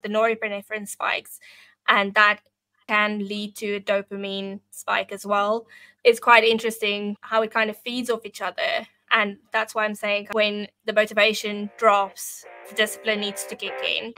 the norepinephrine spikes, and that can lead to a dopamine spike as well. It's quite interesting how it kind of feeds off each other. And that's why I'm saying when the motivation drops, the discipline needs to kick in.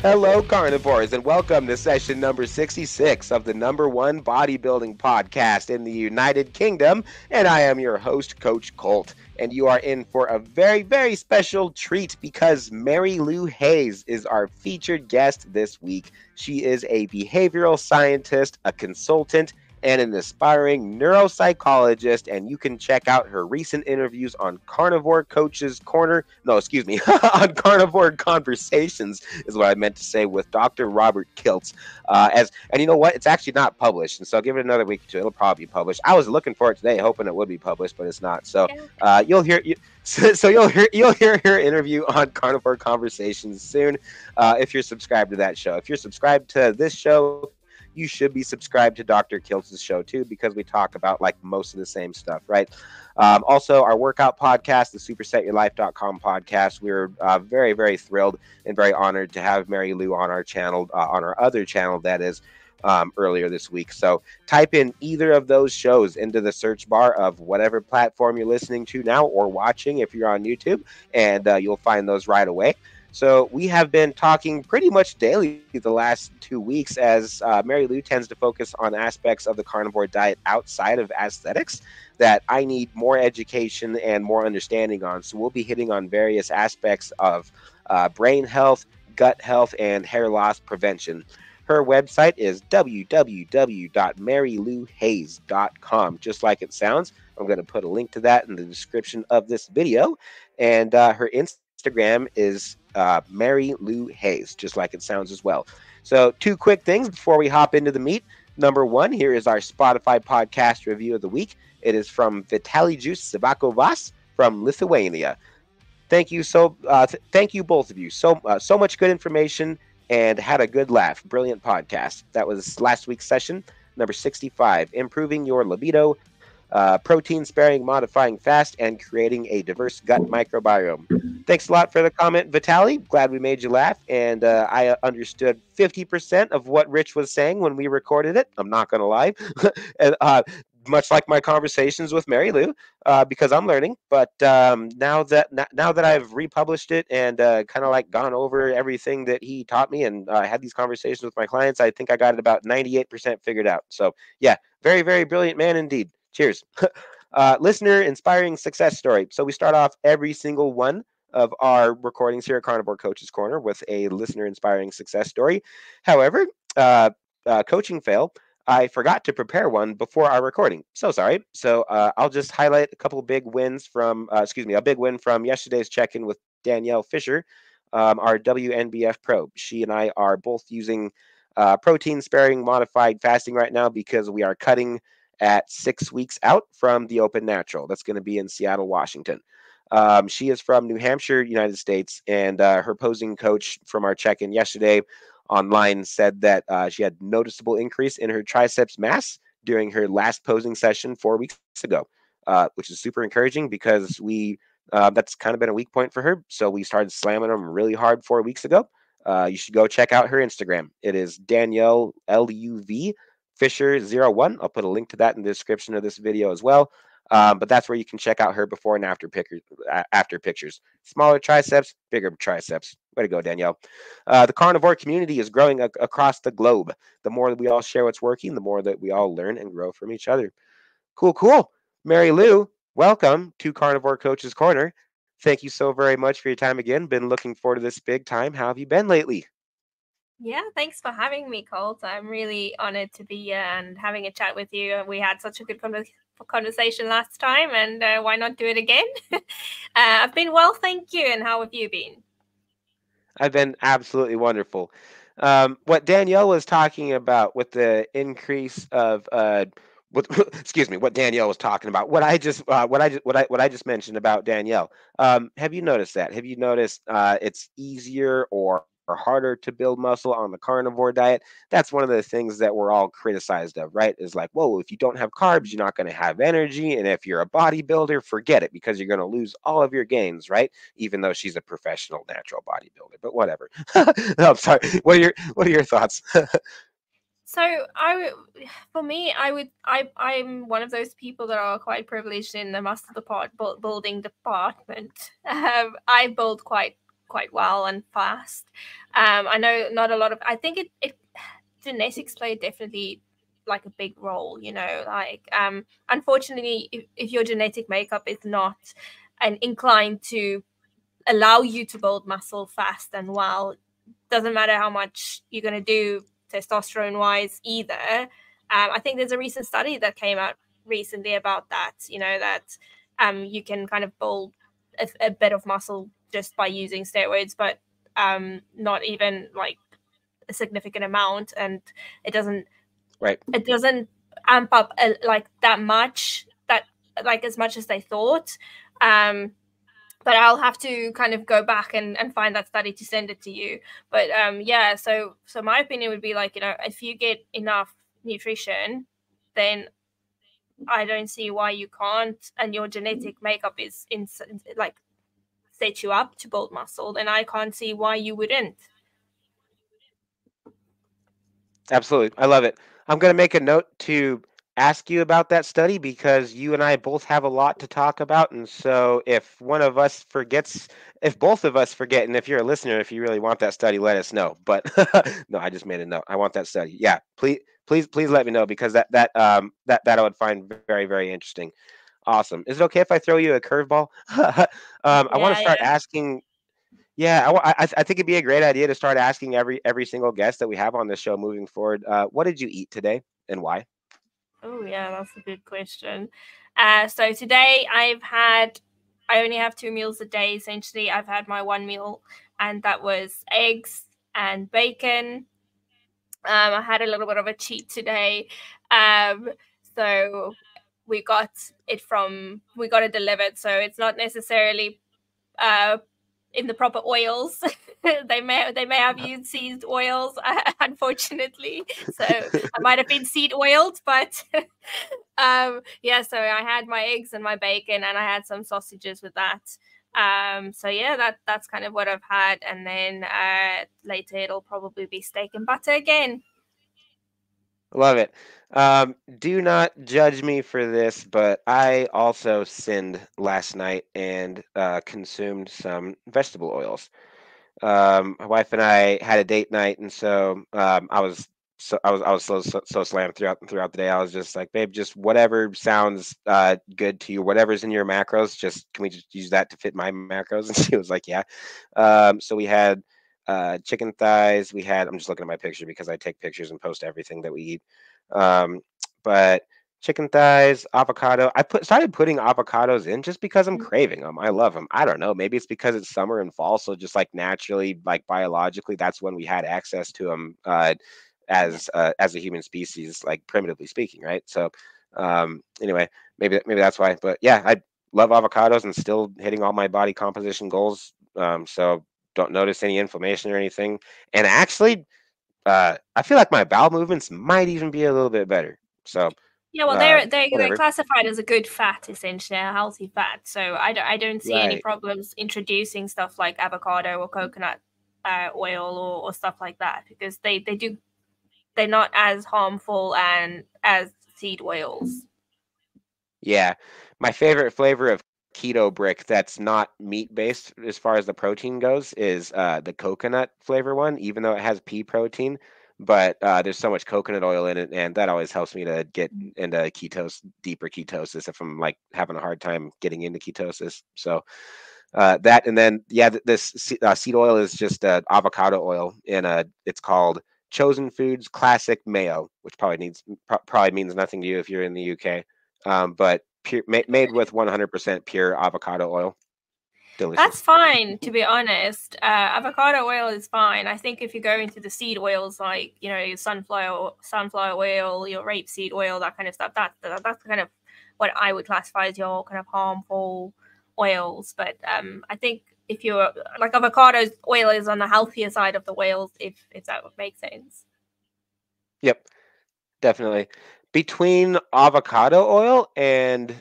Hello, carnivores, and welcome to session number 66 of the #1 bodybuilding podcast in the United Kingdom. And I am your host, Coach Colt. And you are in for a very, very special treat because mariluluhayes is our featured guest this week. She is a behavioral scientist, a consultant, and an aspiring neuropsychologist, and you can check out her recent interviews on Carnivore Coach's Corner. No, excuse me, on Carnivore Conversations is what I meant to say, with Dr. Robert Kiltz. And you know what? It's actually not published, and so give it another week or two. It'll probably be published. I was looking for it today, hoping it would be published, but it's not. So you'll hear. You'll hear her interview on Carnivore Conversations soon if you're subscribed to that show. If you're subscribed to this show, you should be subscribed to Dr. Kiltz's show too, because we talk about like most of the same stuff, right? Also, our workout podcast, the supersetyourlife.com podcast, we're very, very thrilled and very honored to have Marilou on our channel, on our other channel, that is, earlier this week. So type in either of those shows into the search bar of whatever platform you're listening to now or watching if you're on YouTube, and you'll find those right away. So we have been talking pretty much daily the last 2 weeks, as Marilou tends to focus on aspects of the carnivore diet outside of aesthetics that I need more education and more understanding on. So we'll be hitting on various aspects of brain health, gut health, and hair loss prevention. Her website is www.mariluhayes.com, just like it sounds. I'm going to put a link to that in the description of this video. And her Instagram is Mariluhayes, just like it sounds as well. So 2 quick things before we hop into the meat. Number 1, here is our Spotify podcast review of the week. It is from Vitalijus Sivakovas from Lithuania. Thank you thank you both of you. So much good information and had a good laugh. Brilliant podcast. That was last week's session, number 65, improving your libido, protein sparing, modifying fast, and creating a diverse gut microbiome. Thanks a lot for the comment, Vitaly. Glad we made you laugh. And I understood 50% of what Rich was saying when we recorded it. I'm not going to lie. And, much like my conversations with Marilou, because I'm learning. But now that I've republished it and kind of like gone over everything that he taught me and had these conversations with my clients, I think I got it about 98% figured out. So yeah, very, very brilliant man indeed. Cheers. Listener inspiring success story. So we start off every single one of our recordings here at Carnivore Coach's Corner with a listener inspiring success story. However, coaching fail. I forgot to prepare one before our recording. So sorry. So I'll just highlight a couple big wins from, a big win from yesterday's check-in with Danielle Fischer, our WNBF Pro. She and I are both using protein-sparing modified fasting right now because we are cutting at 6 weeks out from the Open Natural. That's going to be in Seattle, Washington. She is from New Hampshire, United States, and her posing coach from our check-in yesterday online said that she had noticeable increase in her triceps mass during her last posing session 4 weeks ago, which is super encouraging because that's kind of been a weak point for her. So we started slamming them really hard 4 weeks ago. You should go check out her Instagram. It is Danielle LUV Fisher01. I'll put a link to that in the description of this video as well. But that's where you can check out her before and after pictures. Smaller triceps, bigger triceps. Way to go, Danielle. The carnivore community is growing across the globe. The more that we all share what's working, the more that we all learn and grow from each other. Cool. Marilou, welcome to Carnivore Coach's Corner. Thank you so very much for your time again. Been looking forward to this big time. How have you been lately? Yeah, thanks for having me, Colt. I'm really honored to be here and having a chat with you. We had such a good conversation last time, and why not do it again? I've been well, thank you. And how have you been? I've been absolutely wonderful. What Danielle was talking about with the increase of what Danielle was talking about, what I just mentioned about Danielle. Have you noticed that? Have you noticed it's easier or harder to build muscle on the carnivore diet. That's one of the things that we're all criticized of, right? Is like, whoa, if you don't have carbs, you're not going to have energy. And if you're a bodybuilder, forget it, because you're going to lose all of your gains, right? Even though she's a professional natural bodybuilder, but whatever. No, I'm sorry. What are your thoughts? So for me, I'm one of those people that are quite privileged in the muscle building department. I build quite well and fast. I know not a lot of. I think it genetics play definitely like a big role. Like unfortunately, if your genetic makeup is not inclined to allow you to build muscle fast and well, doesn't matter how much you're going to do testosterone wise either. I think there's a recent study that came out recently about that, that you can kind of build a bit of muscle just by using steroids, but not even like a significant amount, and it doesn't Right. amp up like that much, that like as much as they thought. But I'll have to kind of go back and find that study to send it to you. But yeah, so my opinion would be like, if you get enough nutrition, then I don't see why you can't, and your genetic makeup is like set you up to build muscle, then I can't see why you wouldn't. Absolutely. I love it. I'm going to make a note to ask you about that study, because you and I both have a lot to talk about. And so if one of us forgets, if both of us forget, and if you're a listener, if you really want that study, let us know. But no, I just made a note. I want that study. Yeah, please let me know, because that I would find very, very interesting. Awesome. Is it okay if I throw you a curveball? I want to Yeah, start yeah. asking. Yeah, I think it'd be a great idea to start asking every single guest that we have on this show moving forward. What did you eat today and why? Oh, yeah, that's a good question. So today I only have 2 meals a day, essentially. I've had my one meal, and that was eggs and bacon. I had a little bit of a cheat today. So we got we got it delivered. So it's not necessarily uh, in the proper oils. They may have used seed oils, unfortunately. So I might have been seed oiled, but yeah. So I had my eggs and my bacon, and I had some sausages with that. So yeah, that's kind of what I've had, and then later it'll probably be steak and butter again. Love it. Do not judge me for this, but I also sinned last night and consumed some vegetable oils. My wife and I had a date night, and so I was so slammed throughout the day. I was just like, babe, just whatever sounds good to you, whatever's in your macros, just can we just use that to fit my macros? And she was like, yeah. So we had chicken thighs. I'm just looking at my picture because I take pictures and post everything that we eat. Um, but chicken thighs, avocado. Started putting avocados in just because I'm craving them. I love them. I don't know. Maybe it's because it's summer and fall, so just like naturally, like biologically, that's when we had access to them Yeah. as a human species, like primitively speaking, right? So anyway, maybe that's why. But yeah, I love avocados and still hitting all my body composition goals. So don't notice any inflammation or anything. And actually, I feel like my bowel movements might even be a little bit better. So Yeah, well, they're whatever. classified as a good fat, essentially, a healthy fat. So I don't see any Right. problems introducing stuff like avocado or coconut oil or stuff like that, because they're not as harmful and as seed oils. Yeah. My favorite flavor of keto brick that's not meat based as far as the protein goes is the coconut flavor one, even though it has pea protein. But there's so much coconut oil in it, and that always helps me to get into deeper ketosis if I'm like having a hard time getting into ketosis. So that, and then yeah, seed oil is just avocado oil, and it's called Chosen Foods Classic Mayo, which probably means nothing to you if you're in the UK. But made with 100% pure avocado oil. That's Delicious. fine, to be honest. Avocado oil is fine. I think if you go into the seed oils, like your sunflower oil, your rapeseed oil, that kind of stuff, that's kind of what I would classify as your kind of harmful oils. But I think if you're like avocado oil is on the healthier side of the oils, if that would make sense. Yep, definitely. Between avocado oil and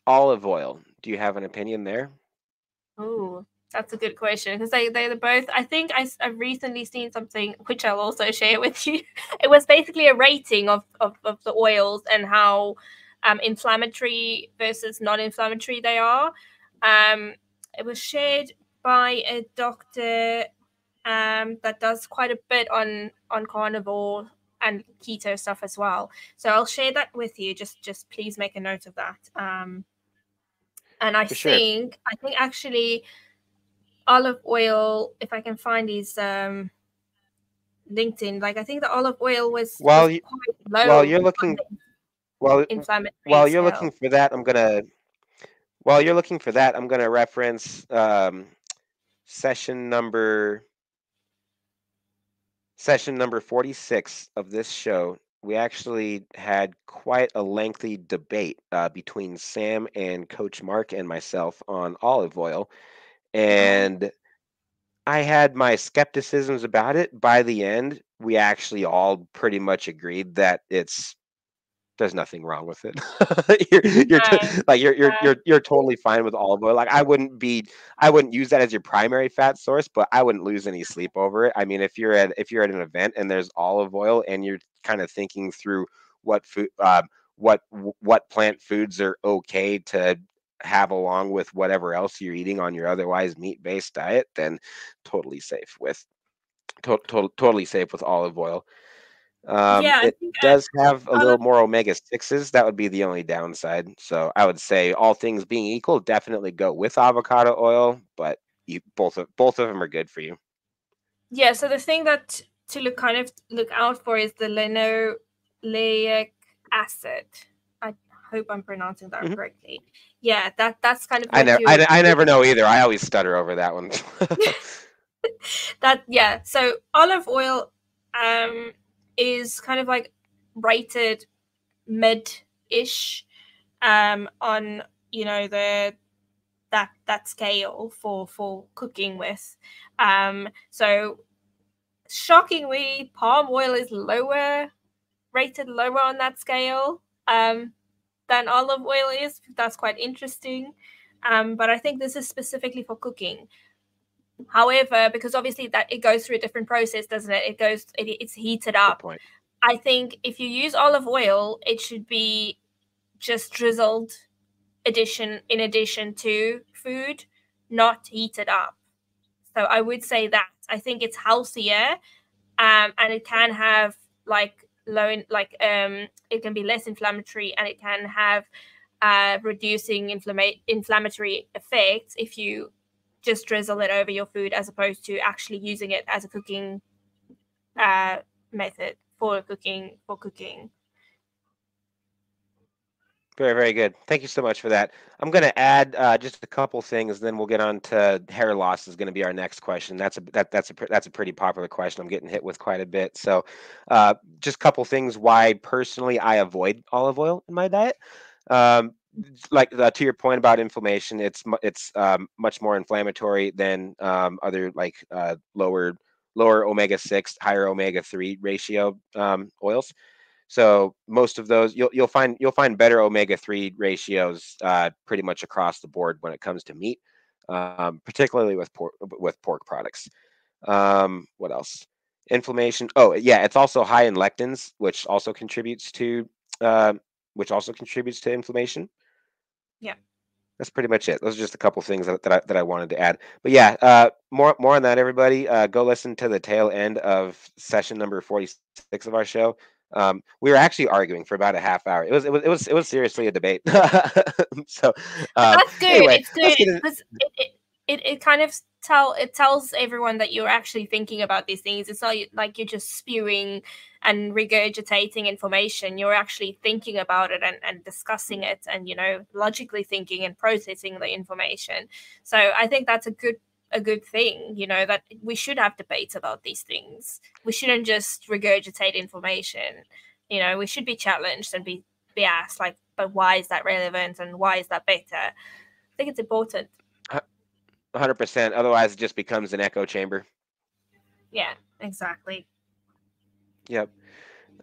olive oil, do you have an opinion there? Oh, that's a good question, because they're both, I think I've recently seen something which I'll also share with you. It was basically a rating of the oils and how inflammatory versus non-inflammatory they are. It was shared by a doctor that does quite a bit on carnivore and keto stuff as well. So I'll share that with you. Just please make a note of that. And I For sure. think actually olive oil, if I can find his LinkedIn, like I think the olive oil was While you, quite while low you're on looking the while inflammatory while you're looking scale. for that, I'm gonna reference session number 46 of this show. We actually had quite a lengthy debate between Sam and Coach Mark and myself on olive oil, Oh, and I had my skepticisms about it. By the end, we actually all pretty much agreed that there's nothing wrong with it. You're totally fine with olive oil. Like I wouldn't use that as your primary fat source, but I wouldn't lose any sleep over it. I mean, if you're at an event and there's olive oil and you're kind of thinking through what food what plant foods are okay to have along with whatever else you're eating on your otherwise meat-based diet, then totally safe with totally safe with olive oil. yeah, I It think does have a little olive. more omega-6s. That would be the only downside. So I would say all things being equal, definitely go with avocado oil, but both of them are good for you. Yeah, so the thing that to look out for is the linoleic acid. I hope I'm pronouncing that Mhm. correctly. Yeah, that's kind of what I never know either. I always stutter over that one. that yeah. So olive oil is kind of like rated mid-ish on the that scale for cooking with. So shockingly, palm oil is rated lower on that scale than olive oil is. That's quite interesting. But I think this is specifically for cooking. However, because obviously that it goes through a different process, doesn't it? It's heated Good up. point. I think if you use olive oil, it should be just drizzled in addition to food, not heated up. So I would say that I think it's healthier, and it can have like it can be less inflammatory, and it can have reducing inflammatory effects if you just drizzle it over your food as opposed to actually using it as a cooking uh, method for cooking. Very, very good. Thank you so much for that. I'm going to add just a couple things, then we'll get on to hair loss. Is going to be our next question. That's a pretty popular question. I'm getting hit with quite a bit. So, just a couple things why personally I avoid olive oil in my diet. Um, to your point about inflammation, it's much more inflammatory than other lower omega-6, higher omega-3 ratio oils. So most of those you'll find better omega-3 ratios pretty much across the board when it comes to meat, particularly with pork products. What else? Inflammation. Oh yeah, it's also high in lectins, uh, which also contributes to inflammation. Yeah. That's pretty much it. Those are just a couple things that I wanted to add. But yeah, more on that, everybody. Go listen to the tail end of session number 46 of our show. We were actually arguing for about a half hour. It was seriously a debate. So But that's good. anyway, It's let's good get in. because it kind of tells everyone that you're actually thinking about these things. It's not like you're just spewing and regurgitating information. You're actually thinking about it and discussing it, and logically thinking and processing the information. So I think that's a good thing, that we should have debates about these things. We shouldn't just regurgitate information. We should be challenged and be asked, like, but why is that relevant and why is that better? I think it's important. 100%. Otherwise, it just becomes an echo chamber. Yeah, exactly. Yep.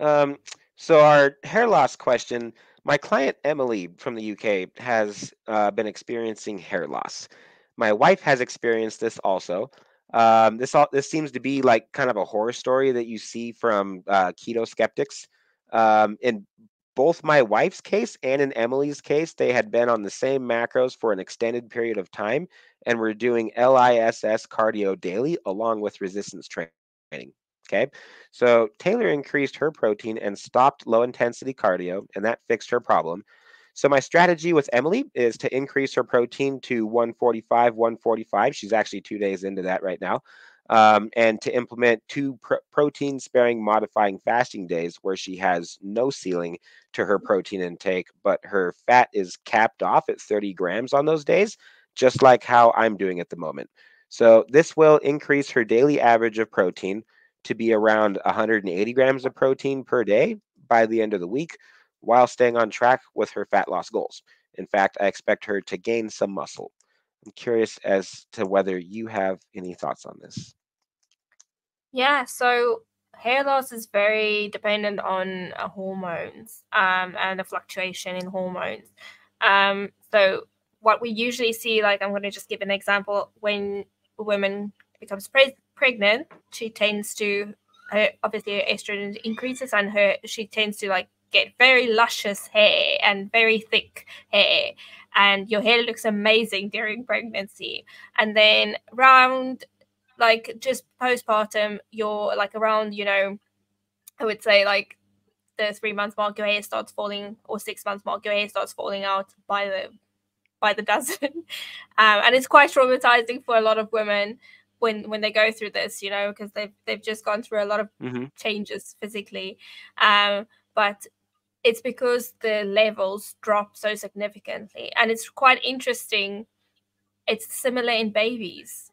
Um, so our hair loss question. My client Emily from the UK has been experiencing hair loss. My wife has experienced this also. This seems to be like kind of a horror story that you see from keto skeptics. In both my wife's case and in Emily's case, they had been on the same macros for an extended period of time and were doing LISS cardio daily along with resistance training. Okay. So Taylor increased her protein and stopped low intensity cardio, and that fixed her problem. So my strategy with Emily is to increase her protein to 145, 145. She's actually 2 days into that right now. And to implement two protein sparing modifying fasting days where she has no ceiling to her protein intake, but her fat is capped off at 30 grams on those days, just like how I'm doing at the moment. So this will increase her daily average of protein to be around 180 grams of protein per day by the end of the week, while staying on track with her fat loss goals. In fact, I expect her to gain some muscle. I'm curious as to whether you have any thoughts on this. Yeah, so hair loss is very dependent on hormones and the fluctuation in hormones. So what we usually see, like I'm going to just give an example, when a woman becomes pregnant, she tends to obviously her estrogen increases and she tends to like get very luscious hair and very thick hair, and your hair looks amazing during pregnancy. And then around like just postpartum, you're like around, I would say like the 3 month mark, your hair starts falling, or 6 months mark, your hair starts falling out by the dozen. And it's quite traumatizing for a lot of women when they go through this, because they've just gone through a lot of Mm-hmm. changes physically. But it's because the levels drop so significantly, and it's quite interesting. It's similar in babies,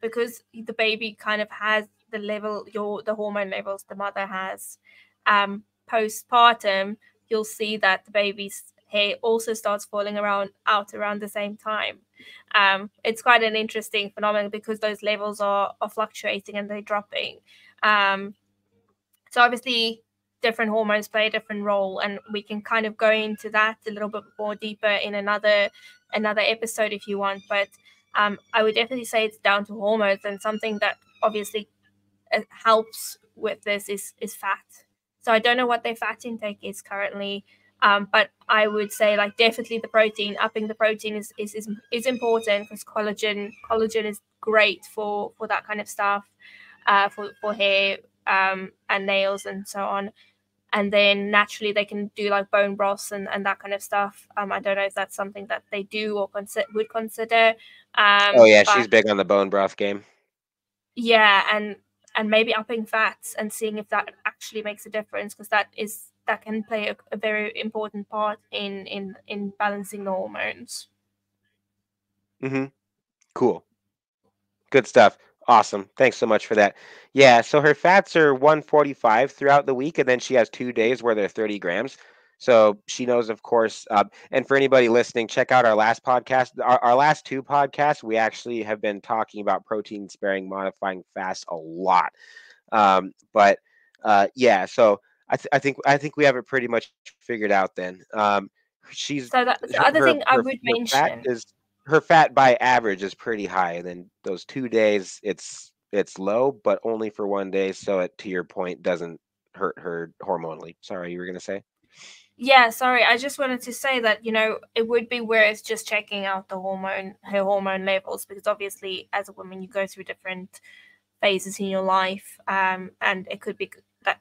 because the baby kind of has the hormone levels the mother has. Postpartum, you'll see that the baby's hair also starts falling out around the same time. It's quite an interesting phenomenon because those levels are fluctuating and they're dropping. Um, so obviously different hormones play a different role, and we can kind of go into that a little bit more deeper in another episode if you want. But I would definitely say it's down to hormones, and something that obviously helps with this is fat. So I don't know what their fat intake is currently, but I would say like definitely the protein, upping the protein is important, because collagen is great for that kind of stuff, for hair, and nails and so on. And then naturally they can do like bone broths and that kind of stuff. I don't know if that's something that they do or would consider. Oh yeah, she's But big on the bone broth game. yeah, and maybe upping fats and seeing if that actually makes a difference, because that can play a very important part in balancing the hormones. Mm-hmm. Cool. Good stuff. Awesome. Thanks so much for that. Yeah, so her fats are 145 throughout the week, and then she has 2 days where they're 30 grams. So she knows, of course. And for anybody listening, check out our last podcast. Our last two podcasts, we actually have been talking about protein sparing modifying fast a lot. But yeah, so I think we have it pretty much figured out then. She's So that's the her other her thing I her, would her fat mention. is her fat by average is pretty high, and then those 2 days it's low, but only for one day, so it, to your point, doesn't hurt her hormonally. Sorry, you were gonna say? Yeah, sorry. I just wanted to say that, it would be worth just checking out her hormone levels, because obviously as a woman you go through different phases in your life. And it could be that,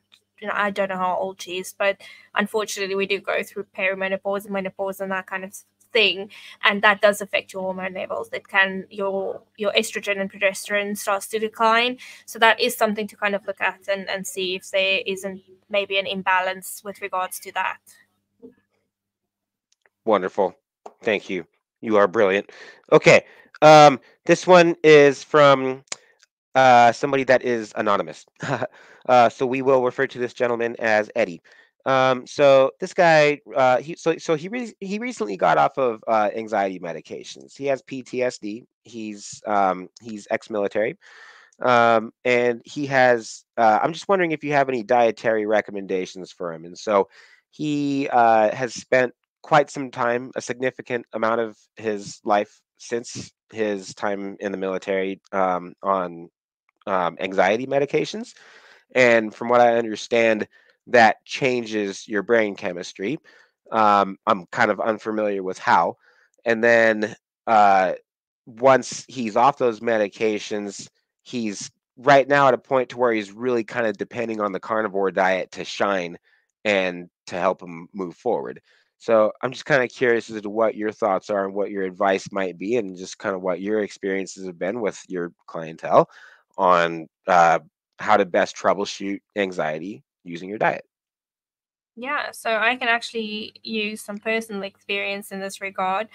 I don't know how old she is, but unfortunately we do go through perimenopause and menopause and that kind of thing, and that does affect your hormone levels. It can your estrogen and progesterone starts to decline, so that is something to kind of look at and see if there isn't maybe an imbalance with regards to that. Wonderful. Thank you. You are brilliant. Okay. This one is from somebody that is anonymous. So we will refer to this gentleman as Eddie. So this guy, he recently got off of anxiety medications. He has PTSD. He's ex-military, and he has. I'm just wondering if you have any dietary recommendations for him. And so he has spent quite some time, a significant amount of his life since his time in the military, on anxiety medications. And from what I understand, that changes your brain chemistry. I'm kind of unfamiliar with how. And then uh, once he's off those medications, he's right now at a point to where he's really kind of depending on the carnivore diet to shine and to help him move forward. So I'm just kind of curious as to what your thoughts are and what your advice might be, and just kind of what your experiences have been with your clientele on how to best troubleshoot anxiety using your diet. Yeah, so I can actually use some personal experience in this regard.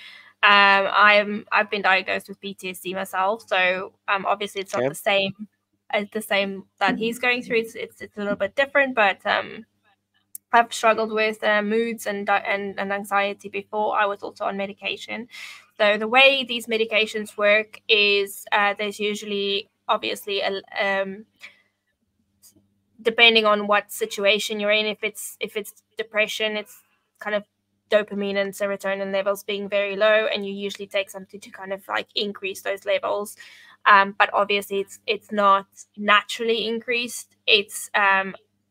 I've been diagnosed with PTSD myself, so obviously it's not Okay. the same as the same that he's going through. It's a little bit different, but I've struggled with moods and anxiety before. I was also on medication. So the way these medications work is there's usually obviously depending on what situation you're in. If it's depression, it's kind of dopamine and serotonin levels being very low, and you usually take something to kind of like increase those levels. But obviously it's not naturally increased, it's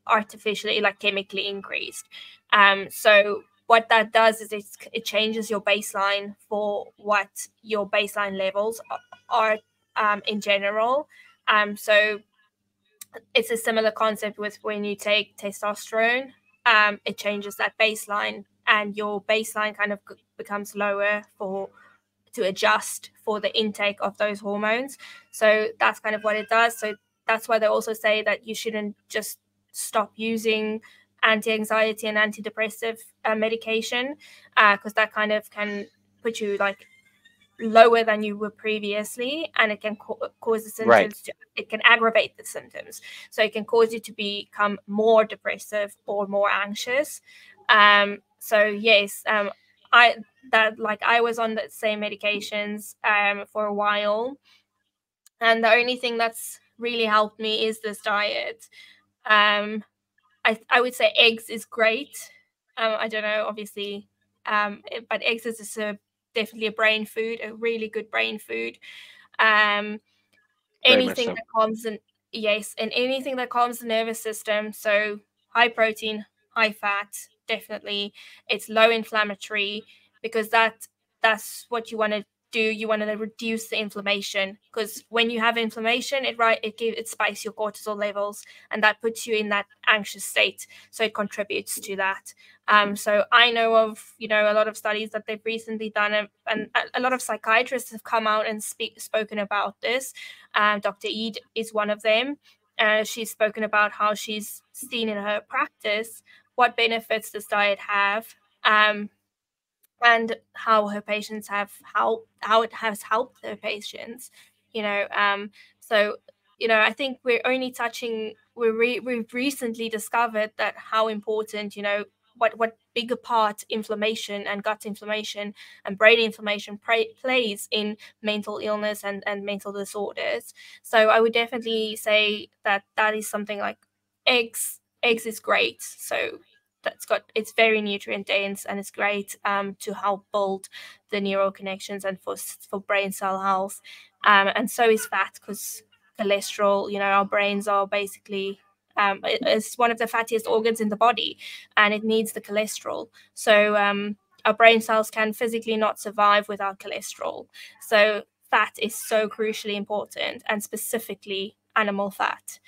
artificially, like chemically increased. So what that does is it changes your baseline for what your baseline levels are in general. So it's a similar concept with when you take testosterone. It changes that baseline, and your baseline kind of becomes lower for to adjust for the intake of those hormones. So that's kind of what it does. So that's why they also say that you shouldn't just stop using anti-anxiety and antidepressive medication, because that kind of can put you like lower than you were previously, and it can cause the Right. symptoms to, it can aggravate the symptoms, so it can cause you to become more depressive or more anxious. So yes, I that like I was on the same medications for a while, and the only thing that's really helped me is this diet. I would say eggs is great. I don't know, obviously, but eggs is definitely a brain food, a really good brain food. Um, Very much anything so. that calms and yes, and anything that calms the nervous system. So high protein, high fat, definitely. It's low inflammatory, because that's what you want to do. You want to reduce the inflammation, because when you have inflammation, it spikes your cortisol levels, and that puts you in that anxious state. So it contributes to that. So I know of a lot of studies that they've recently done, and a lot of psychiatrists have come out and spoken about this. Dr. Eid is one of them. She's spoken about how she's seen in her practice what benefits this diet have, um, and how her patients have how it has helped her patients. You know, so I think we're only touching. We've recently discovered that how important what bigger part inflammation and gut inflammation and brain inflammation plays in mental illness and mental disorders. So I would definitely say that is something like eggs is great. So it's very nutrient dense, and it's great to help build the neural connections and for brain cell health. And so is fat, because cholesterol, our brains are basically it's one of the fattiest organs in the body, and it needs the cholesterol. So our brain cells can physically not survive without cholesterol. So fat is so crucially important, and specifically animal fat.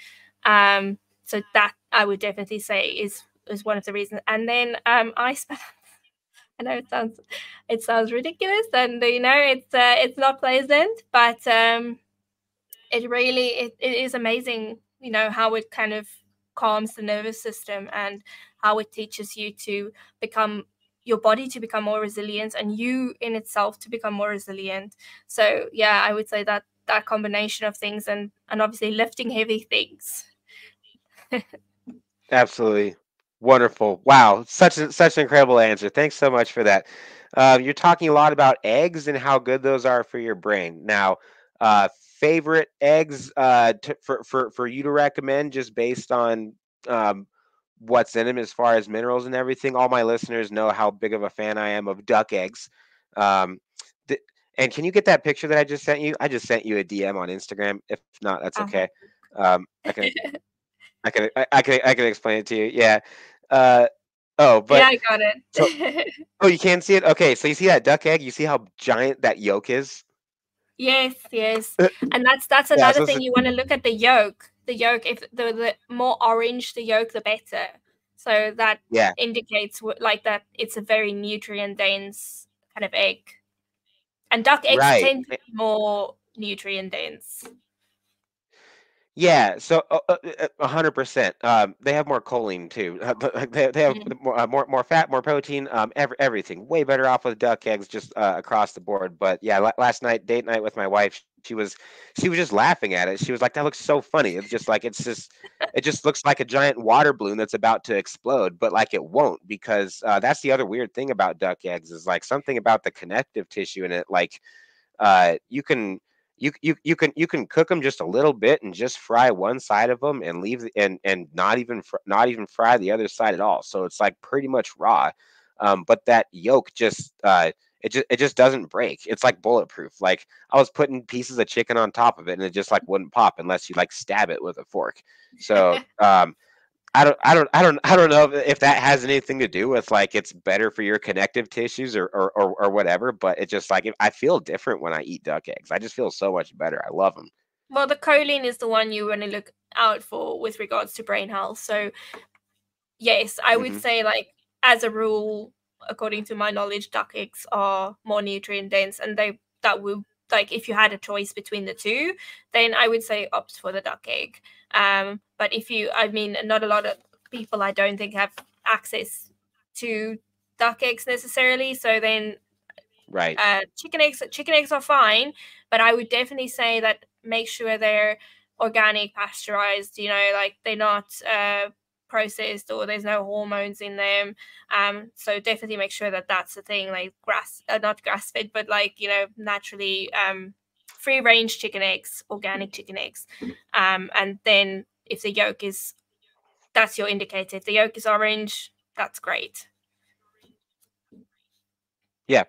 So that I would definitely say is one of the reasons. And then I spent. I know it sounds ridiculous, and it's not pleasant, but it is amazing, how it kind of calms the nervous system, and how it teaches you to become your body to become more resilient, and you in itself to become more resilient. So yeah, I would say that combination of things, and obviously lifting heavy things. Absolutely. Wonderful. Wow, such an incredible answer. Thanks so much for that. You're talking a lot about eggs and how good those are for your brain. Now, favorite eggs for you to recommend, just based on um, what's in them as far as minerals and everything. All my listeners know how big of a fan I am of duck eggs. Um, th- and can you get that picture that I just sent you? I just sent you a DM on Instagram. If not, that's okay. Uh-huh. I can I can explain it to you. Yeah. Uh, oh, Yeah, but I got so it. oh, you can see it. Okay, so you see that duck egg? You see how giant that yolk is? Yes, yes. And that's Yeah. another So it's thing, you want to look at the yolk. The yolk, if the more orange the yolk, the better. So that yeah. indicates like that it's a very nutrient dense kind of egg. And duck eggs Right. tend to be more nutrient dense. Yeah, so 100%. They have more choline too. They have Mm. more fat, more protein, everything. Way better off with duck eggs just across the board. But yeah, last night, date night with my wife, she was just laughing at it. She was like, "That looks so funny." It's just like it just looks like a giant water balloon that's about to explode, but like it won't, because that's the other weird thing about duck eggs, is like something about the connective tissue in it. Like you can you can cook them just a little bit and just fry one side of them and and not even fry the other side at all. So it's like pretty much raw. But that yolk just it just doesn't break. It's like bulletproof. Like I was putting pieces of chicken on top of it and it just like wouldn't pop unless you like stab it with a fork. So I don't know if that has anything to do with like it's better for your connective tissues or whatever, but it just like I feel different when I eat duck eggs. I just feel so much better. I love them. Well, the choline is the one you want to look out for with regards to brain health. So yes, I would Hmm. say, like, as a rule, according to my knowledge, duck eggs are more nutrient dense, and that would, like, if you had a choice between the two, then I would say opt for the duck egg. But if you, I mean, not a lot of people, I don't think, have access to duck eggs necessarily. So then Right. chicken eggs are fine, but I would definitely say that make sure they're organic, pasteurized, like they're not processed, or there's no hormones in them. So definitely make sure that that's the thing, like not grass fed, but like, naturally free range chicken eggs, organic chicken eggs. And then if the yolk is, that's your indicator. If the yolk is orange, that's great. Yeah.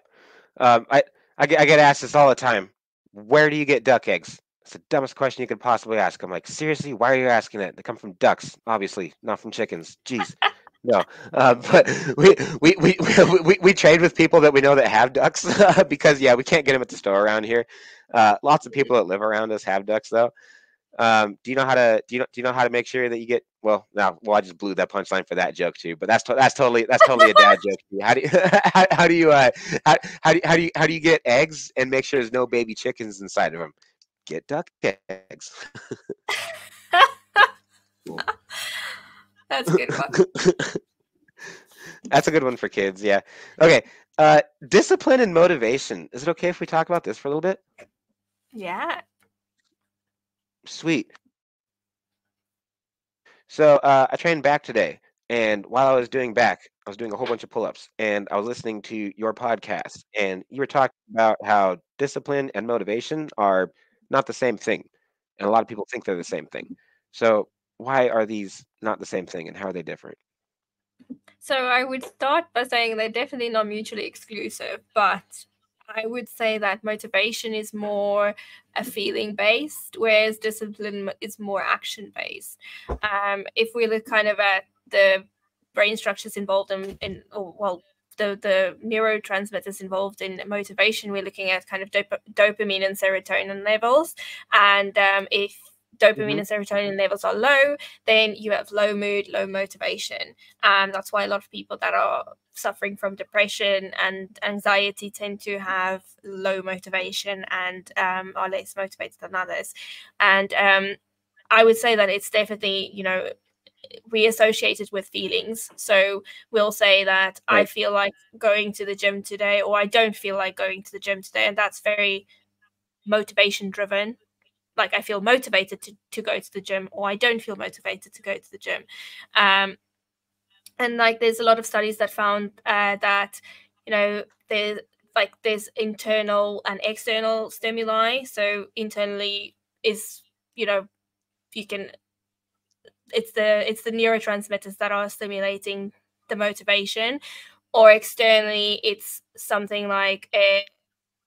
I get asked this all the time. Where do you get duck eggs? It's the dumbest question you could possibly ask. I'm like, seriously, why are you asking that? They come from ducks, obviously, not from chickens. Jeez. No, but we trade with people that we know that have ducks because yeah, we can't get them at the store around here. Lots of people that live around us have ducks though. Do you know how to make sure that you get well now? Well, I just blew that punchline for that joke too, but that's totally a dad joke. To me. How do you how do you how do you get eggs and make sure there's no baby chickens inside of them? Get duck eggs. That's a good one. That's a good one for kids. Yeah. Okay. Discipline and motivation. Is it okay if we talk about this for a little bit? Yeah. Sweet. So I trained back today, and while I was doing back, I was doing a whole bunch of pull-ups, and I was listening to your podcast, and you were talking about how discipline and motivation are not the same thing, and a lot of people think they're the same thing. So why are these not the same thing, and how are they different? So I would start by saying they're definitely not mutually exclusive, but I would say that motivation is more a feeling based, whereas discipline is more action based. If we look kind of at the brain structures involved well, the neurotransmitters involved in motivation, we're looking at kind of dopamine and serotonin levels. And if dopamine Hmm. and serotonin levels are low, then you have low mood, low motivation. That's why a lot of people that are suffering from depression and anxiety tend to have low motivation and are less motivated than others. And I would say that it's definitely, we associate it with feelings. So we'll say that I Right. feel like going to the gym today, or I don't feel like going to the gym today. And that's very motivation driven. Like I feel motivated to go to the gym, or I don't feel motivated to go to the gym. Um, And like there's a lot of studies that found that, you know, there's internal and external stimuli. So internally is, you know, you can it's the neurotransmitters that are stimulating the motivation, or externally it's something like a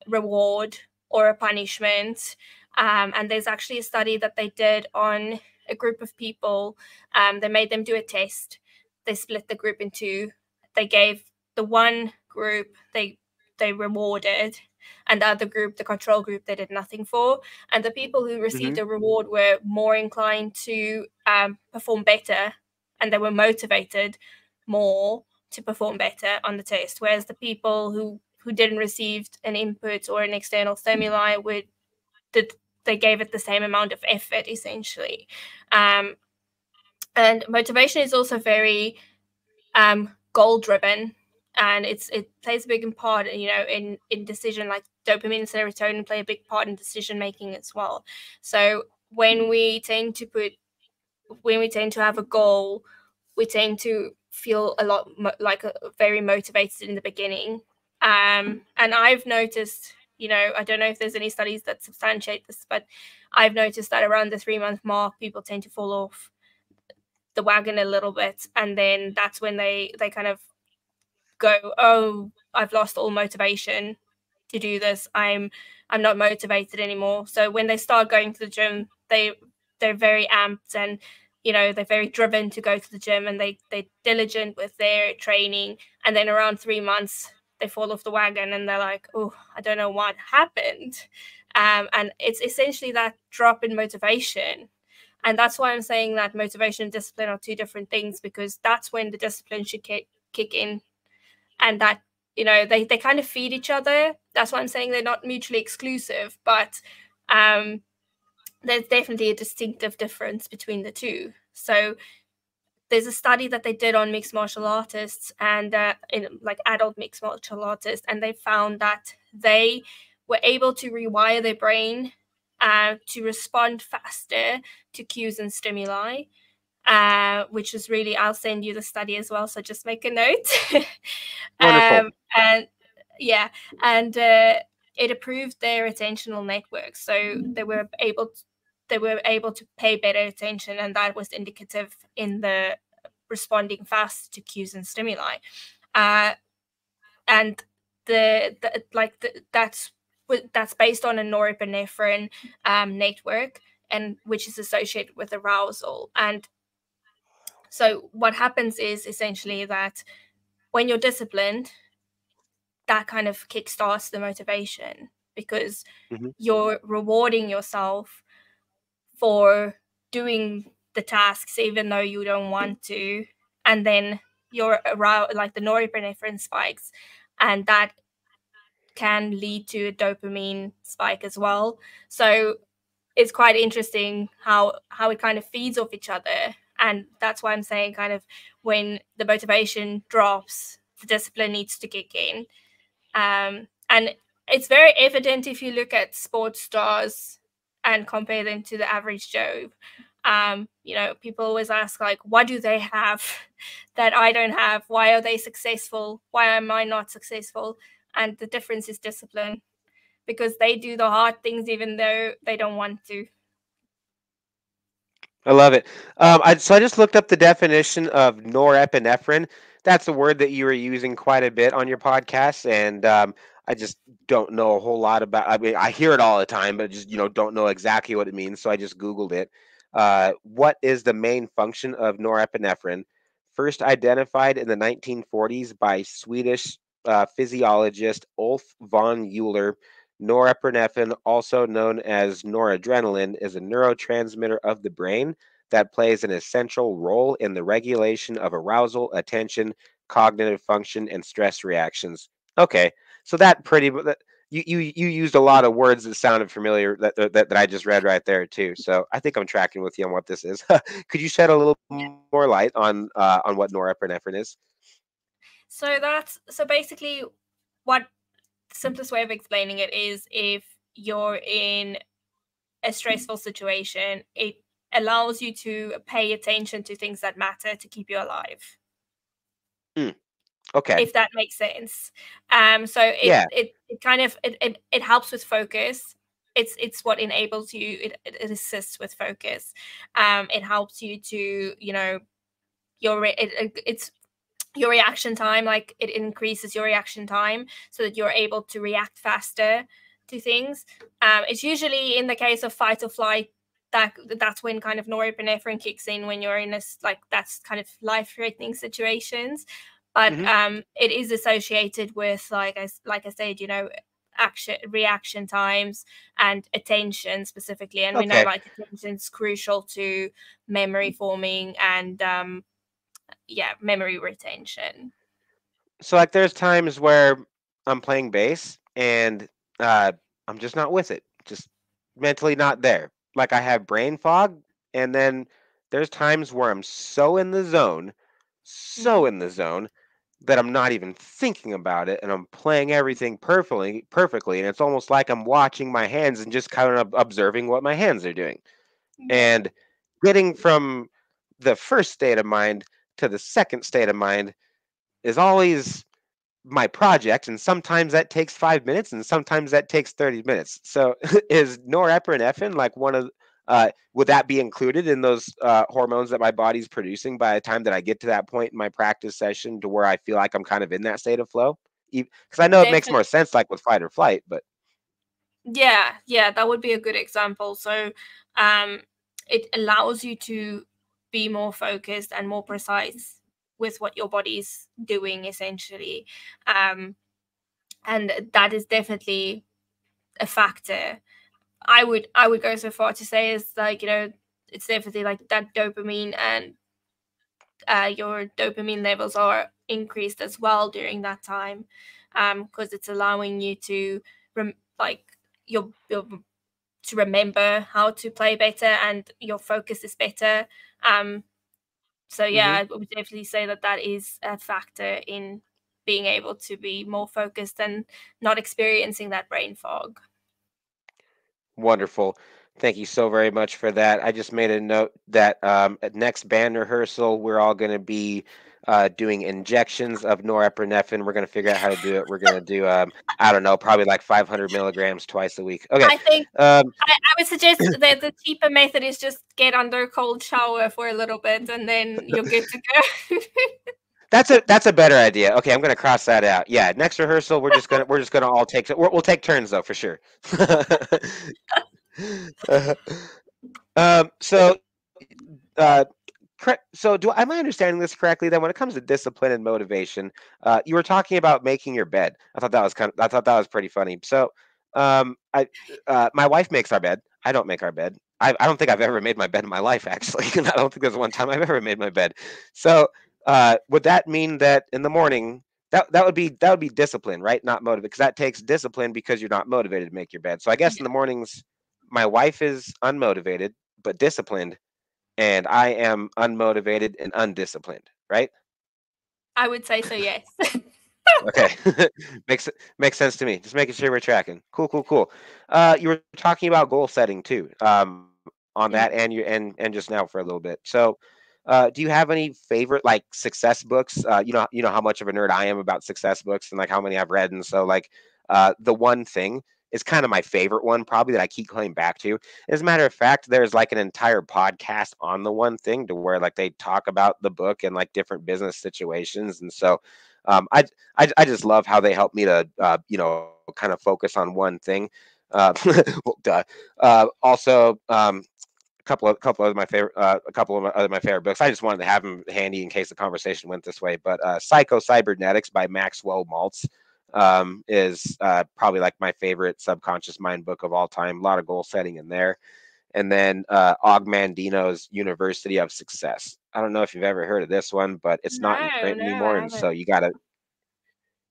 reward or a punishment. And there's actually a study that they did on a group of people. They made them do a test. They split the group in two. They gave the one group they rewarded, and the other group, the control group, they did nothing for. And the people who received Hmm. a reward were more inclined to perform better, and they were motivated more to perform better on the test, whereas the people who didn't receive an input or an external stimuli did they gave it the same amount of effort essentially. um, and motivation is also very goal driven, and it plays a big part, you know, in decision, like dopamine and serotonin play a big part in decision making as well. So when we tend to have a goal, we tend to feel a lot like very motivated in the beginning. And I've noticed, you know, I don't know if there's any studies that substantiate this, but I've noticed that around the 3 month mark, people tend to fall off the wagon a little bit, and then that's when they kind of go, oh, I've lost all motivation to do this. I'm not motivated anymore. So when they start going to the gym, they're very amped, and you know, they're very driven to go to the gym, and they're diligent with their training. And then around 3 months they fall off the wagon, and they're like, oh, I don't know what happened. And it's essentially that drop in motivation. And that's why I'm saying that motivation and discipline are two different things, because that's when the discipline should kick in. And that, you know, they kind of feed each other. That's why I'm saying they're not mutually exclusive, but there's definitely a distinctive difference between the two. So there's a study that they did on mixed martial artists, and in like adult mixed martial artists, and they found that they were able to rewire their brain to respond faster to cues and stimuli, which is really, I'll send you the study as well, so just make a note. Wonderful. And yeah, and it improved their attentional network, so they were able to pay better attention, and that was indicative in the responding fast to cues and stimuli. Uh, and that's based on a norepinephrine network, and which is associated with arousal. And so what happens is essentially that when you're disciplined, that kind of kickstarts the motivation, because Hmm. you're rewarding yourself for doing the tasks even though you don't want to. And then you're around, like the norepinephrine spikes, and that can lead to a dopamine spike as well. So it's quite interesting how it kind of feeds off each other. And that's why I'm saying, kind of, when the motivation drops, the discipline needs to kick in. And it's very evident if you look at sports stars and compare them to the average Joe. You know, people always ask, like, what do they have that I don't have? Why are they successful? Why am I not successful? And the difference is discipline, because they do the hard things even though they don't want to. I love it. So I just looked up the definition of norepinephrine. That's a word that you were using quite a bit on your podcast, and I just don't know a whole lot about. I mean, I hear it all the time, but just don't know exactly what it means. So I just Googled it. What is the main function of norepinephrine? First identified in the 1940s by Swedish physiologist Ulf von Euler. Norepinephrine, also known as noradrenaline, is a neurotransmitter of the brain that plays an essential role in the regulation of arousal, attention, cognitive function, and stress reactions. Okay, so that pretty you used a lot of words that sounded familiar that I just read right there too. So I think I'm tracking with you on what this is. Could you shed a little more light on what norepinephrine is? So basically, what the simplest way of explaining it is, if you're in a stressful situation, it allows you to pay attention to things that matter to keep you alive. Mm, okay. if that makes sense. So Yeah. it kind of it helps with focus. It's what enables you. It assists with focus. It helps you to, you know, it's your reaction time. Like, it increases your reaction time so that you're able to react faster to things. It's usually in the case of fight or flight, that's when kind of norepinephrine kicks in, when you're in like that's kind of life-threatening situations. But Hmm. it is associated with, like I said, you know, action reaction times and attention specifically. And we know, Okay. like, attention is crucial to memory forming and yeah, memory retention. So like there's times where I'm playing bass and uh I'm just not with it. Just mentally not there. Like I have brain fog, and then there's times where I'm so Mm. in the zone that I'm not even thinking about it, and I'm playing everything perfectly, and it's almost like I'm watching my hands and just kind of observing what my hands are doing. Yeah. And getting from the first state of mind to the second state of mind is always my project, and sometimes that takes 5 minutes and sometimes that takes 30 minutes. So is norepinephrine like one of would that be included in those hormones that my body's producing by the time that I get to that point in my practice session to where I feel like I'm kind of in that state of flow? Because I know it makes Definitely. more sense like with fight or flight, but Yeah, yeah, that would be a good example. So, um, it allows you to be more focused and more precise with what your body's doing, essentially. Um, and that is definitely a factor. I would go so far to say is, like, you know, it's definitely like that dopamine, and your dopamine levels are increased as well during that time, because it's allowing you to like your to remember how to play better, and your focus is better. Um, so yeah, hmm I would definitely say that that is a factor in being able to be more focused and not experiencing that brain fog. wonderful. Thank you so very much for that. I just made a note that at next band rehearsal, we're all going to be doing injections of norepinephrine. We're going to figure out how to do it. We're going to do, I don't know, probably like 500 milligrams twice a week. Okay. I think Um, I would suggest that the cheaper method is just get under a cold shower for a little bit, and then you're good to go. that's a better idea. Okay, I'm going to cross that out. Yeah, next rehearsal, we're just gonna all take we'll take turns though for sure. So uh, so am I understanding this correctly? Then, when it comes to discipline and motivation, you were talking about making your bed. I thought that was pretty funny. So, my wife makes our bed. I don't make our bed. I don't think I've ever made my bed in my life, actually. And I don't think there's one time I've ever made my bed. So, would that mean that in the morning, that would be discipline, right? Not motivate, because that takes discipline because you're not motivated to make your bed. So I guess in Yeah, the mornings, my wife is unmotivated but disciplined, and I am unmotivated and undisciplined, right? I would say so, yes. Okay. Makes sense to me. Just making sure we're tracking. Cool, cool, cool. You were talking about goal setting too, on that, Mm. and just now for a little bit. So, do you have any favorite like success books? You know how much of a nerd I am about success books and like how many I've read, and so like the one thing is kind of my favorite one, probably that I keep coming back to. As a matter of fact, there's like an entire podcast on the one thing to where like they talk about the book and like different business situations, and so um, I I just love how they help me to kind of focus on one thing. Well, duh. Also, a couple of my favorite a couple of other my favorite books. I just wanted to have them handy in case the conversation went this way. But Psycho Cybernetics by Maxwell Maltz is probably like my favorite subconscious mind book of all time. A lot of goal setting in there. And then Og Mandino's University of Success. I don't know if you've ever heard of this one, but it's not in No, print no, I anymore, and so haven't. you gotta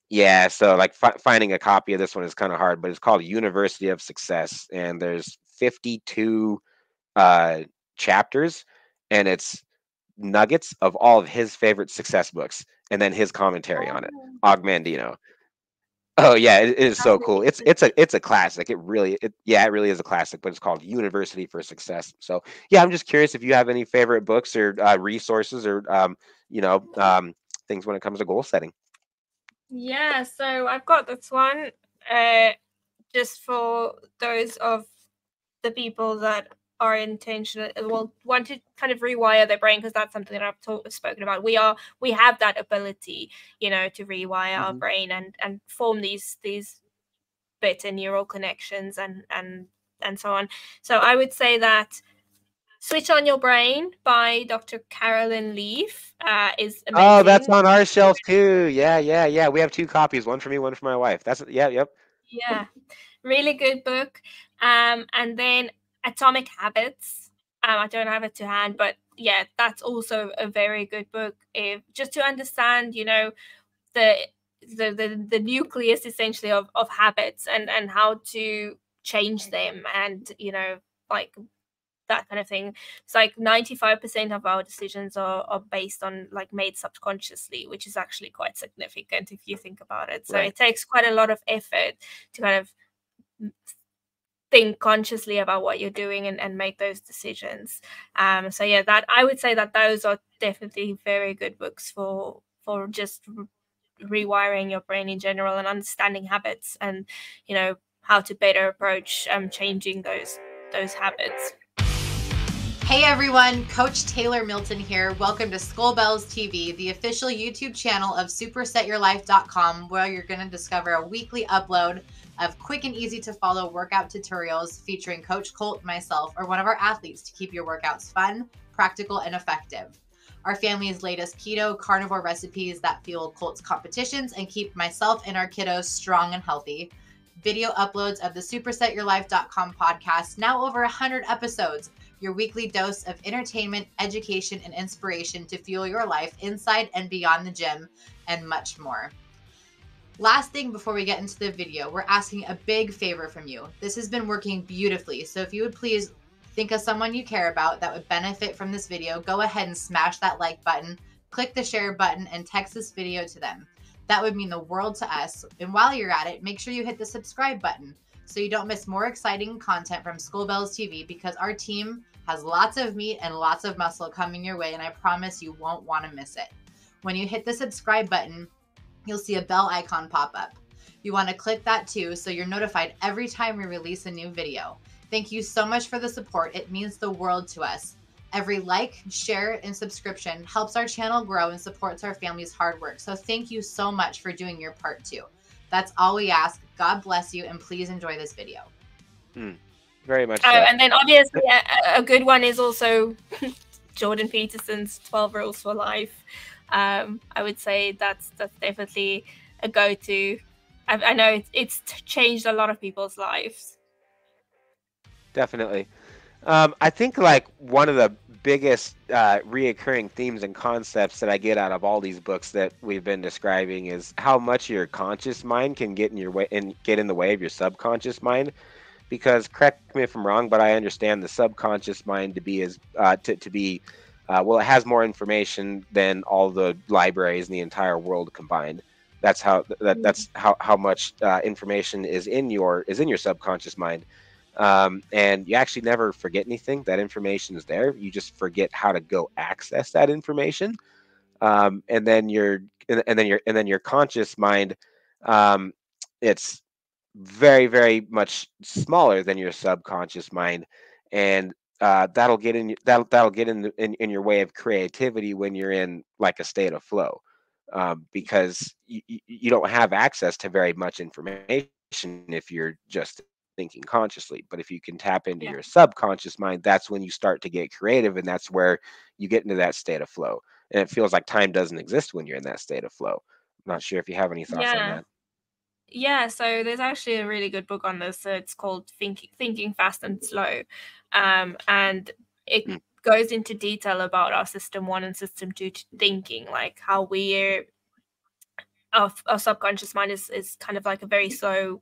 yeah, so like finding a copy of this one is kind of hard, but it's called University of Success, and there's 52 uh, chapters, and it's nuggets of all of his favorite success books, and then his commentary on it. Oh, Augmandino. Oh yeah, it is that's so really cool. interesting. It's a classic. It really is a classic, but it's called University for Success. So yeah, I'm just curious if you have any favorite books or resources or you know um, things when it comes to goal setting? Yeah, so I've got this one just for those of the people that are intentional, well, want to kind of rewire their brain, because that's something that I've spoken about. We have that ability, you know, to rewire our brain and form these better neural connections and so on. So I would say that Switch on Your Brain by Dr. Carolyn Leaf is Oh, that's amazing. on our shelf too. Yeah. We have 2 copies, one for me, one for my wife. That's yep. Yeah, really good book. And then Atomic Habits. I don't have it to hand, but yeah, that's also a very good book. If just to understand, you know, the the nucleus essentially of habits and how to change them, and you know, like that kind of thing. It's like 95% of our decisions are based on, like, made subconsciously, which is actually quite significant if you think about it. So Right. it takes quite a lot of effort to kind of think consciously about what you're doing and make those decisions. So yeah, that I would say that those are definitely very good books for just rewiring your brain in general and understanding habits, and you know, how to better approach changing those habits. Hey everyone, Coach Taylor Milton here. Welcome to Skull Bells TV, the official YouTube channel of supersetyourlife.com, where you're going to discover a weekly upload of quick and easy to follow workout tutorials featuring Coach Colt, myself, or one of our athletes to keep your workouts fun, practical, and effective. Our family's latest keto carnivore recipes that fuel Colt's competitions and keep myself and our kiddos strong and healthy. Video uploads of the supersetyourlife.com podcast, now over 100 episodes. Your weekly dose of entertainment, education, and inspiration to fuel your life inside and beyond the gym, and much more. Last thing before we get into the video, we're asking a big favor from you. This has been working beautifully, so if you would please think of someone you care about that would benefit from this video, go ahead and smash that like button, click the share button, and text this video to them. That would mean the world to us. And while you're at it, make sure you hit the subscribe button so you don't miss more exciting content from Skull Bells TV, because our team has lots of meat and lots of muscle coming your way, and I promise you won't want to miss it. When you hit the subscribe button, you'll see a bell icon pop up. You want to click that too, so you're notified every time we release a new video. Thank you so much for the support. It means the world to us. Every like, share, and subscription helps our channel grow and supports our family's hard work. So thank you so much for doing your part too. That's all we ask. God bless you, and please enjoy this video. Very much so. And then obviously a good one is also Jordan Peterson's 12 Rules for Life. I would say that's definitely a go-to. I know it's changed a lot of people's lives. Definitely. I think like one of the biggest reoccurring themes and concepts that I get out of all these books that we've been describing is how much your conscious mind can get in your way and get in the way of your subconscious mind. Because correct me if I'm wrong, but I understand the subconscious mind to be well, it has more information than all the libraries in the entire world combined. That's how much information is in your subconscious mind. And you actually never forget anything. That information is there. You just forget how to go access that information. And then your conscious mind, it's very, very much smaller than your subconscious mind, and that'll get in in your way of creativity when you're in like a state of flow, because you don't have access to very much information if you're just thinking consciously. But if you can tap into Yeah. your subconscious mind, that's when you start to get creative, and that's where you get into that state of flow. And it feels like time doesn't exist when you're in that state of flow. I'm not sure if you have any thoughts on Yeah. that. Yeah, so there's actually a really good book on this. So it's called Thinking Fast and Slow. And it Mm. goes into detail about our system 1 and system 2 thinking, like how our subconscious mind is kind of like a very slow,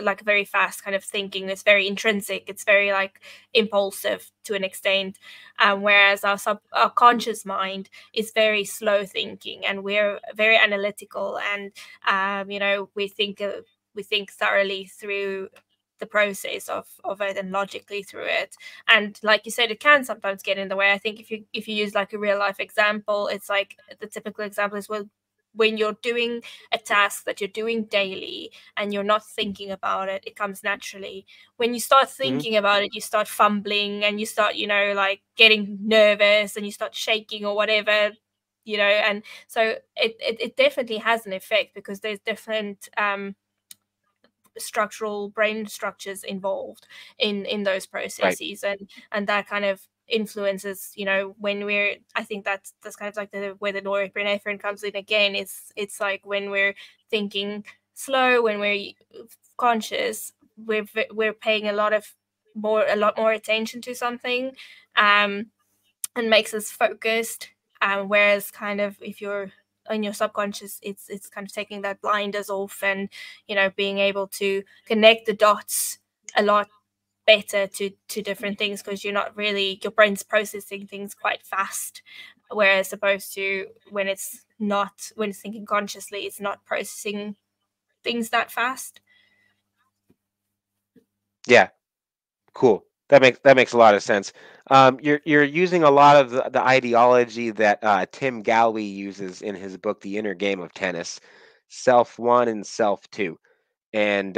like a very fast kind of thinking. It's very intrinsic. It's very like impulsive to an extent, whereas our conscious mind is very slow thinking, and we're very analytical, and you know, we think thoroughly through the process of it and logically through it. And like you said, it can sometimes get in the way. I think if you use like a real life example, it's like the typical example is, well, when you're doing a task that you're doing daily and you're not thinking about it, it comes naturally. When you start thinking about it, you start fumbling and you start, you know, like getting nervous and you start shaking or whatever, you know. And so it definitely has an effect, because there's different structural brain structures involved in those processes, and that kind of influences, you know, when we're, I think that's kind of like where the norepinephrine comes in again. It's like when we're thinking slow, when we're conscious, we're paying a lot more attention to something, and makes us focused, whereas kind of if you're in your subconscious, it's kind of taking that blinders off and, you know, being able to connect the dots a lot better to different things, because you're not really, your brain's processing things quite fast, whereas opposed to when it's thinking consciously, it's not processing things that fast. Yeah, cool. That makes a lot of sense. You're using a lot of the ideology that Tim Galway uses in his book, The Inner Game of Tennis, Self One and Self Two, and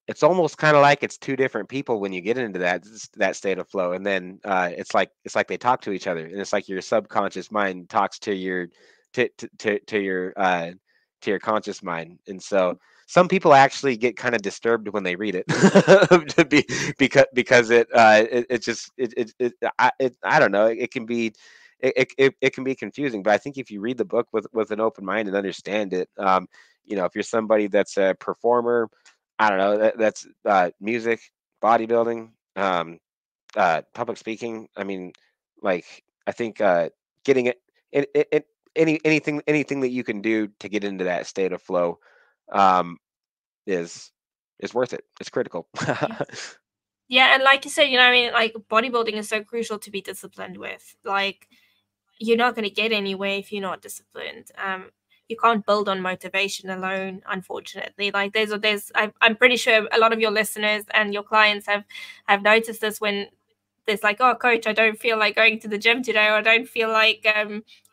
it's almost kind of like it's two different people when you get into that state of flow, and then it's like they talk to each other, and it's like your subconscious mind talks to your to your conscious mind, and so some people actually get kind of disturbed when they read it because I don't know, it can be it can be confusing, but I think if you read the book with an open mind and understand it, you know, if you're somebody that's a performer, I don't know, that's music, bodybuilding, public speaking. I mean, like, I think getting it anything that you can do to get into that state of flow um, is worth it. It's critical. Yeah, and like you said, you know, I mean, like bodybuilding is so crucial to be disciplined with. Like, you're not going to get anywhere if you're not disciplined. You can't build on motivation alone, unfortunately. Like I'm pretty sure a lot of your listeners and your clients have noticed this, when there's like, oh, coach, I don't feel like going to the gym today, or I don't feel like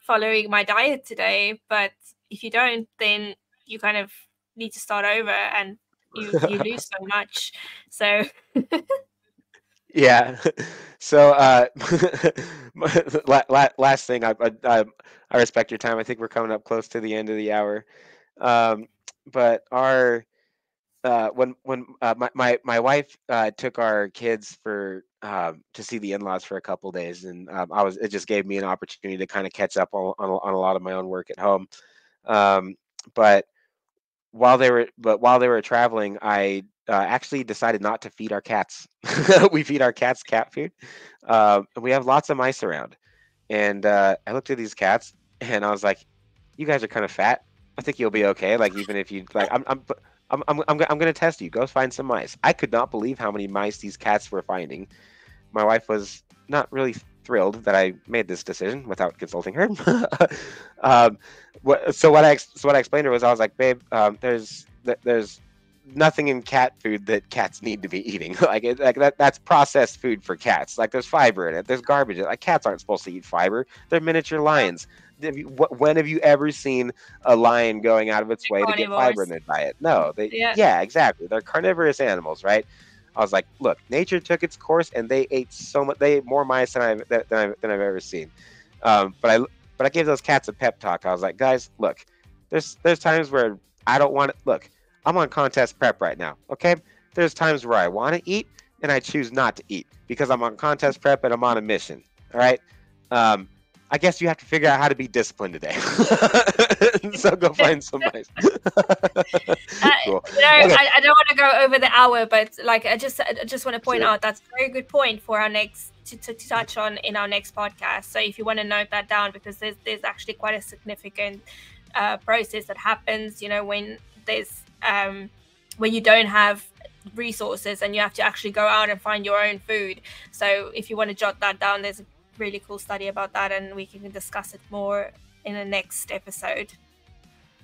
following my diet today. But if you don't, then you kind of need to start over, and you lose so much. So Yeah. So last thing, I respect your time. I think we're coming up close to the end of the hour. Um, but our when my wife took our kids for to see the in-laws for a couple days, and it just gave me an opportunity to kind of catch up on a lot of my own work at home. Um, but while they were traveling, I actually decided not to feed our cats. We feed our cats cat food. And we have lots of mice around, and I looked at these cats and I was like, "You guys are kind of fat. I think you'll be okay. Like, even if you like, I'm gonna test you. Go find some mice." I could not believe how many mice these cats were finding. My wife was not really thrilled that I made this decision without consulting her. um, so what I explained to her was, I was like, "Babe, there's nothing in cat food that cats need to be eating. That's processed food for cats. Like, there's fiber in it. There's garbage in it. Like, cats aren't supposed to eat fiber. They're miniature lions. When have you ever seen a lion going out of its way to get fiber in their diet? No, yeah, exactly. They're carnivorous animals, right?" I was like, "Look, nature took its course, and they ate so much. They ate more mice than I've ever seen." But I gave those cats a pep talk. I was like, "Guys, look, there's times where I don't want to look. I'm on contest prep right now. Okay, there's times where I want to eat and I choose not to eat because I'm on contest prep and I'm on a mission. All right. I guess you have to figure out how to be disciplined today. So go find some mice." Cool. You know, Okay. I don't want to go over the hour, but like I just want to point out that's a very good point for our next to touch on in our next podcast. So if you want to note that down, because there's actually quite a significant process that happens, you know, when there's when you don't have resources and you have to actually go out and find your own food. So if you want to jot that down, there's a really cool study about that, and we can discuss it more in the next episode.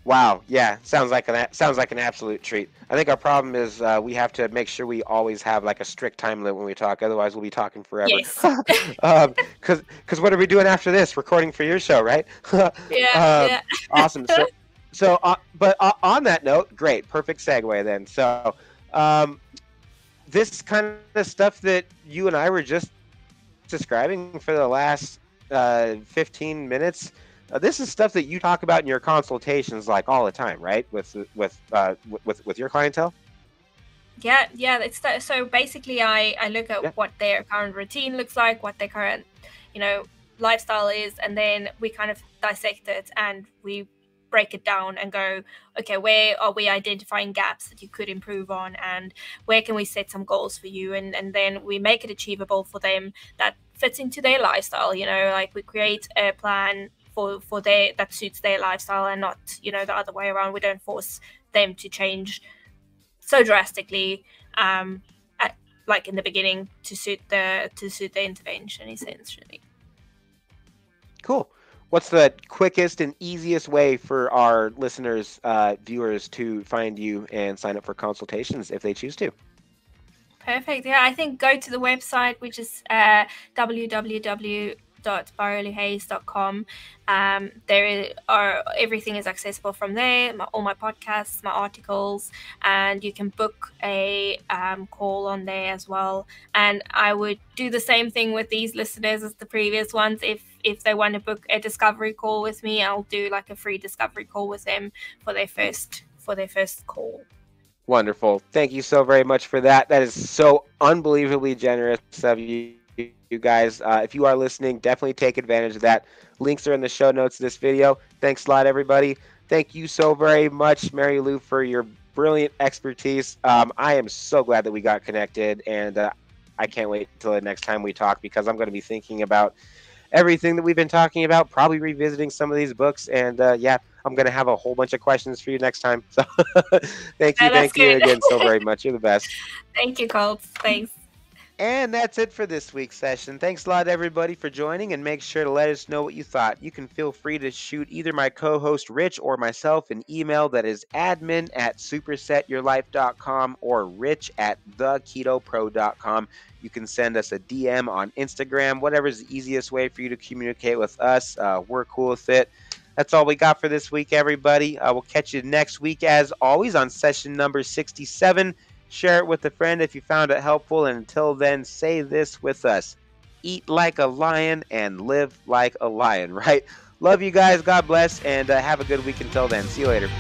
Wow. Yeah. Sounds like an absolute treat. I think our problem is we have to make sure we always have like a strict time limit when we talk. Otherwise, we'll be talking forever. Yes. Because what are we doing after this? Recording for your show, right? Yeah, um, yeah. awesome. But on that note, great, perfect segue then. So, this kind of stuff that you and I were just describing for the last 15 minutes. This is stuff that you talk about in your consultations, like all the time, right? With your clientele. Yeah. It's that. So basically, I look Yeah. at what their current routine looks like, what their current, lifestyle is, and then we kind of dissect it and we break it down and go, okay, where are we identifying gaps that you could improve on, and where can we set some goals for you, and then we make it achievable for them that fits into their lifestyle. Like we create a plan for their that suits their lifestyle, and not the other way around. We don't force them to change so drastically like in the beginning to suit the intervention, essentially. Cool. What's the quickest and easiest way for our listeners, viewers, to find you and sign up for consultations if they choose to? Perfect. Yeah, I think go to the website, which is www.mariluluhayes.com. Everything is accessible from there. All my podcasts, my articles, and you can book a call on there as well. And I would do the same thing with these listeners as the previous ones. If they want to book a discovery call with me, I'll do like a free discovery call with them for their first call. Wonderful. Thank you so very much for that. That is so unbelievably generous of you guys. If you are listening, definitely take advantage of that. Links are in the show notes of this video. Thanks a lot, everybody. Thank you so very much, Marilu, for your brilliant expertise. I am so glad that we got connected, and I can't wait until the next time we talk, because I'm going to be thinking about everything that we've been talking about, probably revisiting some of these books, and yeah, I'm going to have a whole bunch of questions for you next time. So thank you again so very much. You're the best. Thank you, Colts. Thanks. And that's it for this week's session. Thanks a lot, everybody, for joining, and make sure to let us know what you thought. You can feel free to shoot either my co-host Rich or myself an email that is admin@supersetyourlife.com or rich@theketopro.com. You can send us a DM on Instagram, whatever's the easiest way for you to communicate with us. We're cool with it. That's all we got for this week, everybody. We'll catch you next week, as always, on session number 67. Share it with a friend if you found it helpful. And until then, say this with us: eat like a lion and live like a lion, right? Love you guys. God bless. And have a good week until then. See you later.